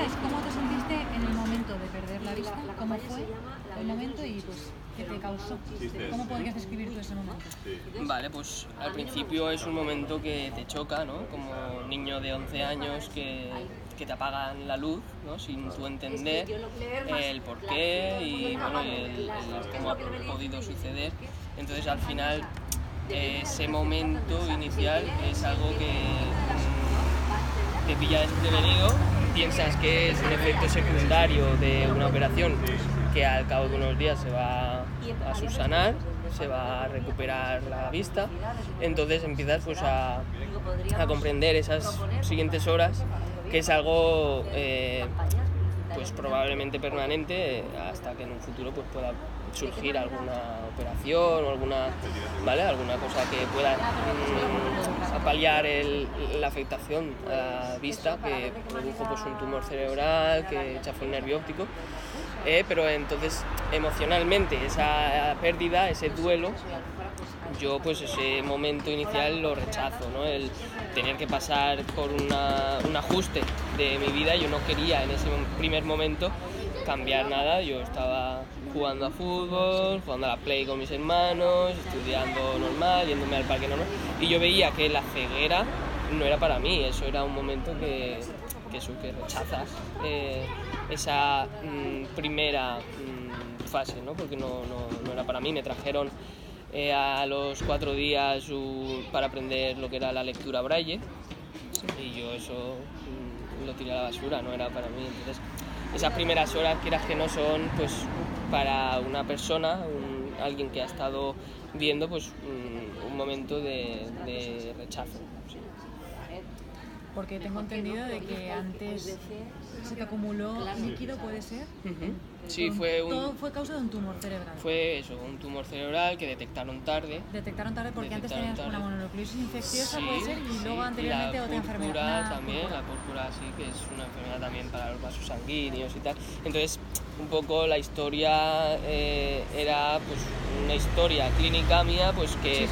Entonces, ¿cómo te sentiste en el momento de perder la vista? ¿Cómo fue el momento y pues qué te causó? ¿Cómo podrías describir tú ese momento? Vale, pues al principio es un momento que te choca, ¿no? Como niño de 11 años que te apagan la luz, ¿no? Sin tú entender el porqué y bueno, el cómo ha podido suceder. Entonces al final ese momento inicial es algo que te pilla desprevenido, piensas que es un efecto secundario de una operación que al cabo de unos días se va a subsanar, se va a recuperar la vista, entonces empiezas pues a comprender esas siguientes horas que es algo pues probablemente permanente hasta que en un futuro pues pueda surgir alguna operación o alguna cosa que pueda paliar la afectación a la vista que produjo pues un tumor cerebral que chafó el nervio óptico, pero entonces emocionalmente esa pérdida, ese duelo, yo pues ese momento inicial lo rechazo, ¿no? El tener que pasar por un ajuste de mi vida, yo no quería en ese primer momento cambiar nada, yo estaba jugando a fútbol, jugando a la Play con mis hermanos, estudiando normal, yéndome al parque normal, y yo veía que la ceguera no era para mí, eso era un momento que rechazas esa primera fase, ¿no? Porque no era para mí, me trajeron a los 4 días para aprender lo que era la lectura braille y yo eso lo tiré a la basura, no era para mí. Entonces esas primeras horas, quieras que no, son pues para una persona, alguien que ha estado viendo pues un momento de rechazo. Sí. Porque tengo entendido de que antes se te acumuló líquido, ¿puede ser? Uh-huh. Sí, todo fue causa de un tumor cerebral. Fue eso, un tumor cerebral que detectaron tarde. Detectaron tarde porque antes tenías una mononucleosis infecciosa, sí, puede ser, y luego anteriormente otra enfermedad. La púrpura sí, que es una enfermedad también para los vasos sanguíneos y tal. Entonces, un poco la historia era pues una historia clínica mía pues que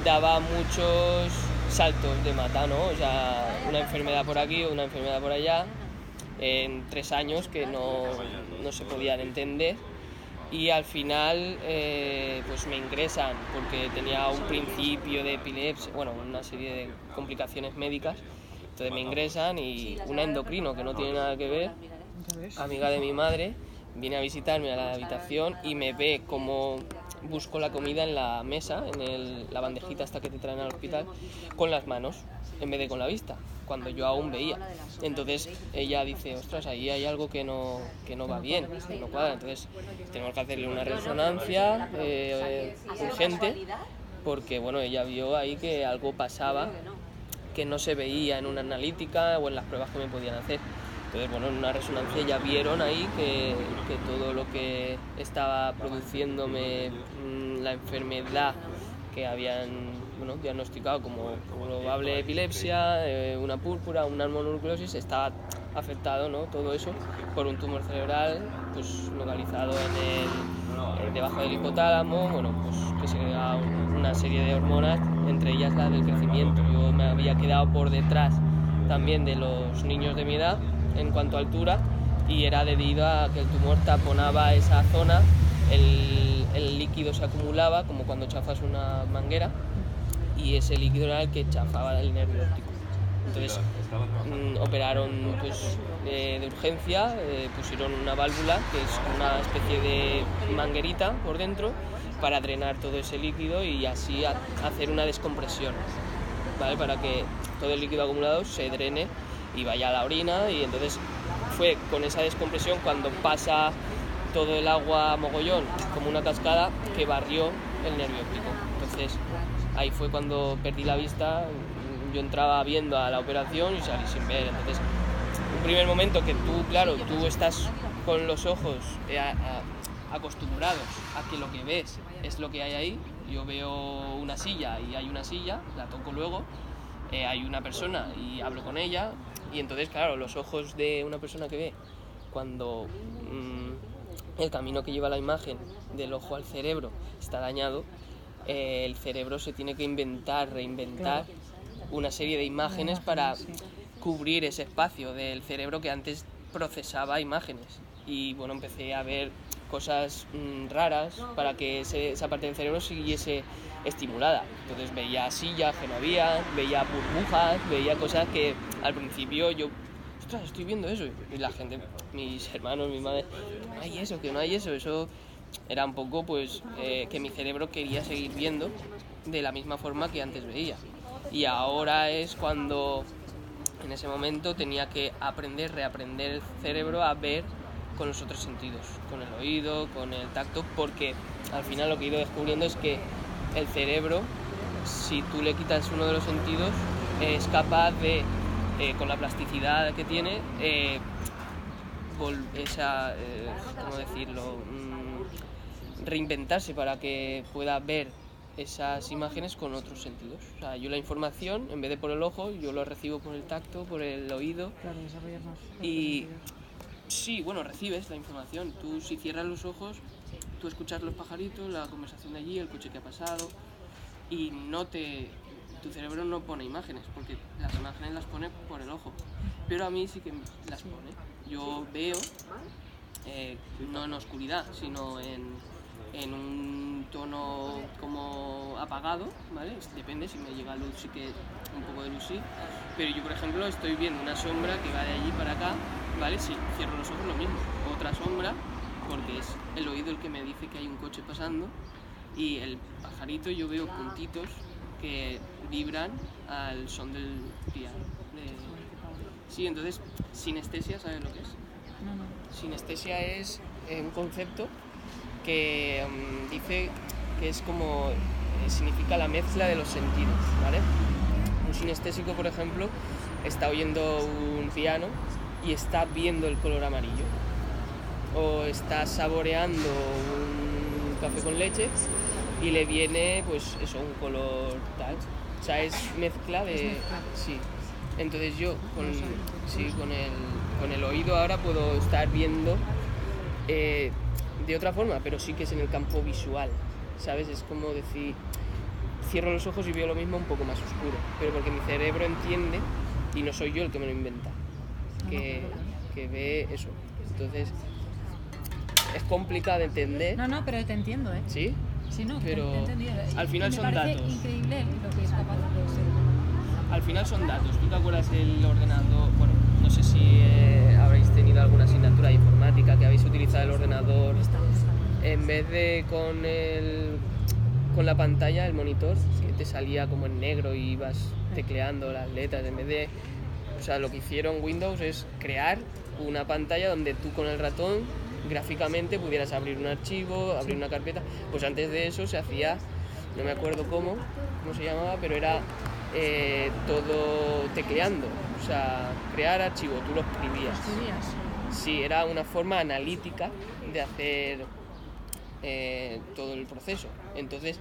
daba muchos saltos de mata, ¿no? O sea, una enfermedad por aquí, una enfermedad por allá, en 3 años que no se podían entender, y al final pues me ingresan porque tenía un principio de epilepsia, bueno, una serie de complicaciones médicas, entonces me ingresan y un endocrino que no tiene nada que ver, amiga de mi madre, viene a visitarme a la habitación y me ve como busco la comida en la mesa, en la bandejita hasta que te traen al hospital, con las manos en vez de con la vista, cuando yo aún veía. Entonces ella dice, ostras, ahí hay algo que no va bien, que no cuadra. Entonces tenemos que hacerle una resonancia urgente, porque bueno, ella vio ahí que algo pasaba que no se veía en una analítica o en las pruebas que me podían hacer. Entonces, bueno, en una resonancia ya vieron ahí que todo lo que estaba produciéndome la enfermedad que habían diagnosticado como probable epilepsia, una púrpura, una mononucleosis, estaba afectado, ¿no? Todo eso por un tumor cerebral pues localizado debajo del hipotálamo, bueno, pues que segrega una serie de hormonas, entre ellas la del crecimiento. Yo me había quedado por detrás también de los niños de mi edad en cuanto a altura, y era debido a que el tumor taponaba esa zona, el líquido se acumulaba como cuando chafas una manguera, y ese líquido era el que chafaba el nervio óptico. Entonces operaron pues, de urgencia, pusieron una válvula que es una especie de manguerita por dentro para drenar todo ese líquido y así hacer una descompresión, ¿vale? Para que todo el líquido acumulado se drene y vaya a la orina, y entonces fue con esa descompresión cuando pasa todo el agua mogollón como una cascada que barrió el nervio óptico. Entonces ahí fue cuando perdí la vista. Yo entraba viendo a la operación y salí sin ver. Entonces un primer momento que tú estás con los ojos acostumbrados a que lo que ves es lo que hay ahí. Yo veo una silla y hay una silla, la toco luego, hay una persona y hablo con ella, y entonces claro, los ojos de una persona que ve, cuando el camino que lleva la imagen del ojo al cerebro está dañado, el cerebro se tiene que reinventar una serie de imágenes para cubrir ese espacio del cerebro que antes procesaba imágenes y bueno, empecé a ver cosas raras para que esa parte del cerebro siguiese estimulada. Entonces veía sillas que no había, veía burbujas, veía cosas que al principio yo, ostras, estoy viendo eso, y la gente, mis hermanos, mi madre, no hay eso, que no hay eso, eso era un poco pues que mi cerebro quería seguir viendo de la misma forma que antes veía. Y ahora es cuando en ese momento tenía que reaprender el cerebro a ver con los otros sentidos, con el oído, con el tacto, porque al final lo que he ido descubriendo es que el cerebro, si tú le quitas uno de los sentidos, es capaz de, con la plasticidad que tiene, ¿cómo decirlo? Reinventarse para que pueda ver esas imágenes con otros sentidos. O sea, yo la información, en vez de por el ojo, yo lo recibo por el tacto, por el oído. Claro, desarrollar más. Y sí, bueno, recibes la información. Tú, si cierras los ojos, tú escuchas los pajaritos, la conversación de allí, el coche que ha pasado, y tu cerebro no pone imágenes, porque las imágenes las pone por el ojo. Pero a mí sí que las pone. Yo veo, no en oscuridad, sino en un tono como apagado, ¿vale? Depende, si me llega luz sí que un poco de luz sí, pero yo por ejemplo estoy viendo una sombra que va de allí para acá, ¿vale? Si cierro los ojos lo mismo, otra sombra, porque es el oído el que me dice que hay un coche pasando, y el pajarito yo veo puntitos que vibran al son del piano. Sí, entonces, sinestesia, ¿sabes lo que es? No. Sinestesia es un concepto que dice que es como significa la mezcla de los sentidos, ¿vale? Un sinestésico, por ejemplo, está oyendo un piano y está viendo el color amarillo, o está saboreando un café con leche y le viene pues eso, un color tal. O sea, es mezcla de... Sí. Entonces yo con el oído ahora puedo estar viendo de otra forma, pero sí que es en el campo visual, ¿sabes? Es como decir, cierro los ojos y veo lo mismo un poco más oscuro, pero porque mi cerebro entiende y no soy yo el que me lo inventa, que ve eso. Entonces es complicado de entender. No, pero te entiendo, ¿eh? ¿Sí? Sí, no, pero te he entendido. Al final son datos. Me parece increíble lo que es capaz de ser. Al final son datos. ¿Tú te acuerdas del ordenador? Bueno, no sé si habréis tenido alguna asignatura de informática que habéis utilizado el ordenador en vez de con la pantalla, el monitor, que te salía como en negro y ibas tecleando las letras. En vez de, o sea, lo que hicieron Windows es crear una pantalla donde tú con el ratón gráficamente pudieras abrir un archivo, abrir una carpeta. Pues antes de eso se hacía, no me acuerdo cómo se llamaba, pero era todo tecleando, o sea, crear archivo, tú lo escribías. Sí, era una forma analítica de hacer todo el proceso. Entonces,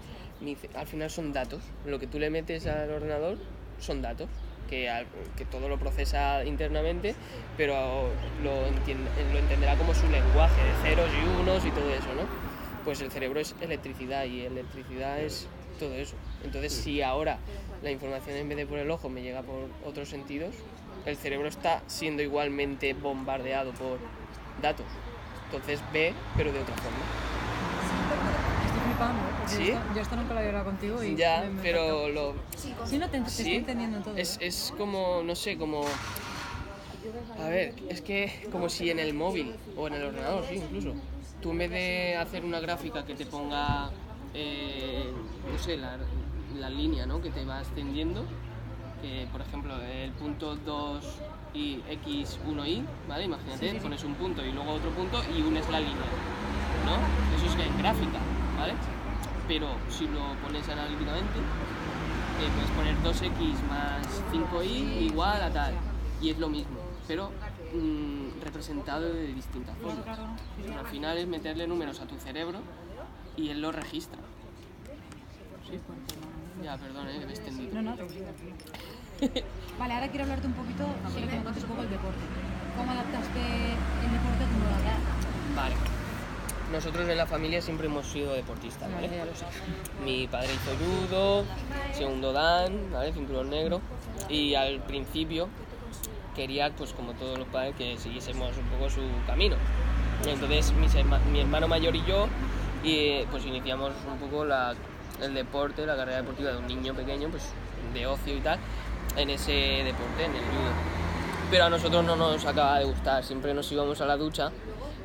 al final son datos. Lo que tú le metes al ordenador son datos, que todo lo procesa internamente, pero lo entenderá como su lenguaje de ceros y unos y todo eso, ¿no? Pues el cerebro es electricidad y electricidad es todo eso. Entonces, si ahora la información en vez de por el ojo me llega por otros sentidos, el cerebro está siendo igualmente bombardeado por datos. Entonces ve, pero de otra forma. Estoy flipando, porque ¿Sí? yo esto nunca lo había hablado contigo y... Ya, pero Sí, no te estoy entendiendo todo. Es como, no sé, como... A ver, es que como si en el móvil o en el ordenador, sí, incluso. Tú en vez de hacer una gráfica que te ponga, no sé, la línea, ¿no?, que te va extendiendo, que por ejemplo el punto 2 y x1y, ¿vale? Imagínate, pones un punto y luego otro punto y unes la línea, ¿no? Eso es en gráfica, ¿vale? Pero si lo pones analíticamente, puedes poner 2x más 5y igual a tal, y es lo mismo, pero representado de distintas formas. Claro. Al final es meterle números a tu cerebro y él lo registra. ¿Sí? Ya, perdón, que me he extendido. No. Vale, ahora quiero hablarte un poquito, quiero que me cuentes un poco el deporte. ¿Cómo adaptaste el deporte a tu modalidad? Vale. Nosotros en la familia siempre hemos sido deportistas, ¿vale? Ya lo sé. Mi padre hizo judo, segundo dan, ¿vale? Cinturón negro. Y al principio, quería, pues como todos los padres, que siguiésemos un poco su camino. Entonces mi hermano mayor y yo pues iniciamos un poco el deporte, la carrera deportiva de un niño pequeño, pues de ocio y tal, en ese deporte, en el judo. Pero a nosotros no nos acaba de gustar, siempre nos íbamos a la ducha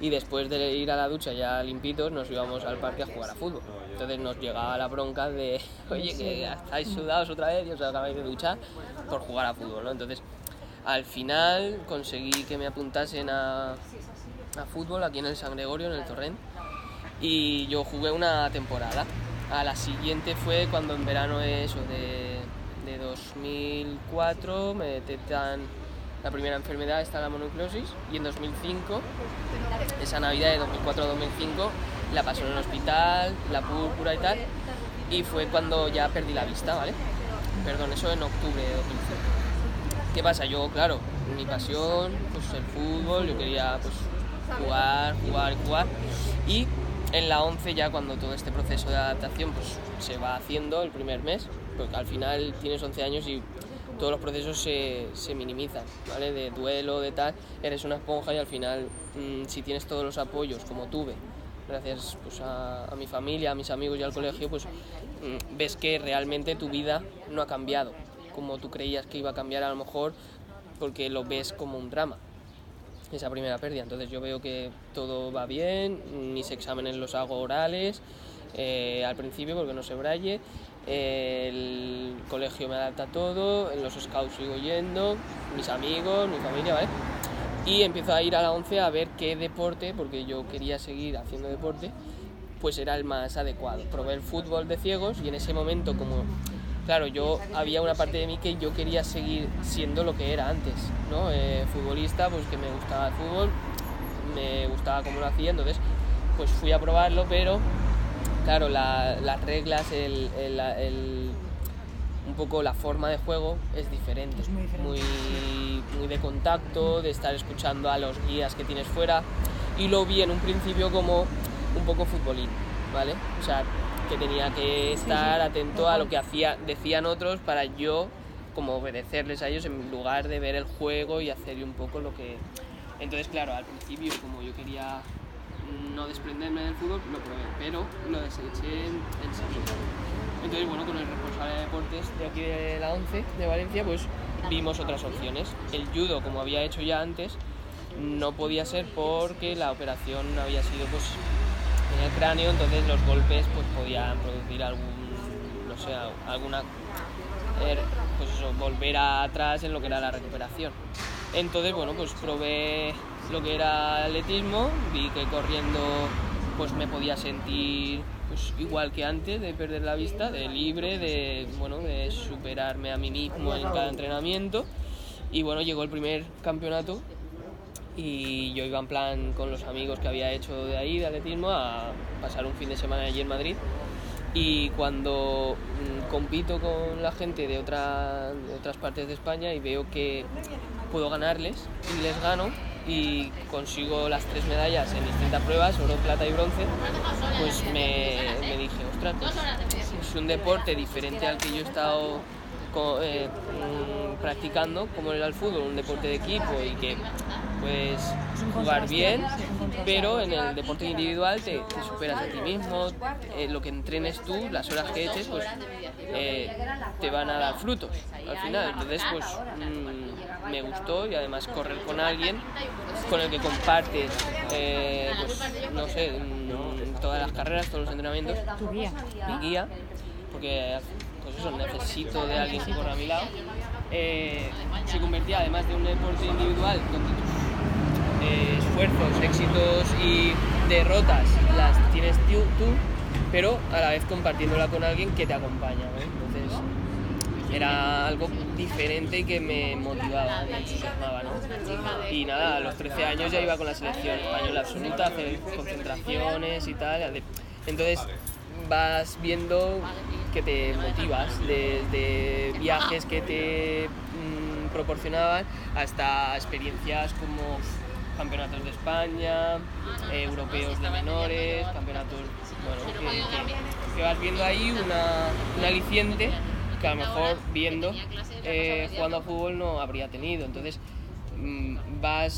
y después de ir a la ducha ya limpitos nos íbamos al parque a jugar a fútbol. Entonces nos llegaba la bronca de, oye, que estáis sudados otra vez y os acabáis de duchar por jugar a fútbol, ¿no? Entonces al final conseguí que me apuntasen a fútbol aquí en el San Gregorio, en el Torrent, y yo jugué una temporada. A la siguiente fue cuando en verano de 2004 me detectan la primera enfermedad, está la mononucleosis, y en 2005, esa Navidad de 2004 a 2005, la pasó en el hospital, la púrpura y tal, y fue cuando ya perdí la vista, ¿vale? Perdón, eso en octubre de 2005. ¿Qué pasa? Yo, claro, mi pasión, pues el fútbol, yo quería pues jugar, y en la 11 ya cuando todo este proceso de adaptación pues se va haciendo el primer mes, porque al final tienes 11 años y todos los procesos se minimizan, ¿vale? De duelo, de tal, eres una esponja y al final si tienes todos los apoyos como tuve, gracias pues a mi familia, a mis amigos y al colegio, pues ves que realmente tu vida no ha cambiado como tú creías que iba a cambiar, a lo mejor porque lo ves como un drama, esa primera pérdida. Entonces yo veo que todo va bien, mis exámenes los hago orales al principio porque no sé braille, el colegio me adapta a todo, en los scouts sigo yendo, mis amigos, mi familia, ¿vale? Y empiezo a ir a la 11 a ver qué deporte, porque yo quería seguir haciendo deporte, pues era el más adecuado. Probé el fútbol de ciegos y en ese momento, como claro, había una parte de mí que yo quería seguir siendo lo que era antes, ¿no? Futbolista, pues que me gustaba el fútbol, me gustaba cómo lo hacía, entonces pues fui a probarlo, pero claro, las reglas, un poco la forma de juego es diferente, Es muy diferente. muy de contacto, de estar escuchando a los guías que tienes fuera, y lo vi en un principio como un poco futbolín, ¿vale? O sea, que tenía que estar atento a lo que decían otros para yo como obedecerles a ellos en lugar de ver el juego y hacer un poco lo que... Entonces claro, al principio como yo quería no desprenderme del fútbol, lo probé, pero lo deseché enseguida. Entonces bueno, con el responsable de deportes de aquí de la 11 de Valencia, pues vimos otras opciones. El judo, como había hecho ya antes, no podía ser porque la operación había sido pues en el cráneo, entonces los golpes pues podían producir pues eso, volver atrás en lo que era la recuperación. Entonces bueno, pues probé lo que era atletismo, vi que corriendo pues me podía sentir pues igual que antes de perder la vista, de libre, de superarme a mí mismo en cada entrenamiento, y bueno, llegó el primer campeonato y yo iba en plan con los amigos que había hecho de ahí, de atletismo, a pasar un fin de semana allí en Madrid, y cuando compito con la gente de otras partes de España y veo que puedo ganarles y les gano y consigo las 3 medallas en distintas pruebas, oro, plata y bronce, pues me dije, ostras, pues es un deporte diferente al que yo he estado practicando, como era el fútbol, un deporte de equipo y que puedes jugar bien, pero en el deporte individual te superas a ti mismo, lo que entrenes tú, las horas que eches, pues te van a dar frutos al final. Entonces pues me gustó, y además correr con alguien con el que compartes pues no sé, todas las carreras, todos los entrenamientos, Tu guía. mi guía, porque pues eso, necesito de alguien que corra a mi lado. Se convertía, además de un deporte individual donde tus esfuerzos, éxitos y derrotas las tienes tú, pero a la vez compartiéndola con alguien que te acompaña, ¿no? Entonces era algo diferente que me motivaba, me entusiasmaba, ¿no? Y nada, a los 13 años ya iba con la selección española absoluta a hacer concentraciones y tal. Entonces vas viendo que te motivas, desde viajes que te proporcionaban hasta experiencias como campeonatos de España, europeos de menores, campeonatos, bueno, que vas viendo ahí un aliciente que a lo mejor viendo jugando a fútbol no habría tenido. Entonces vas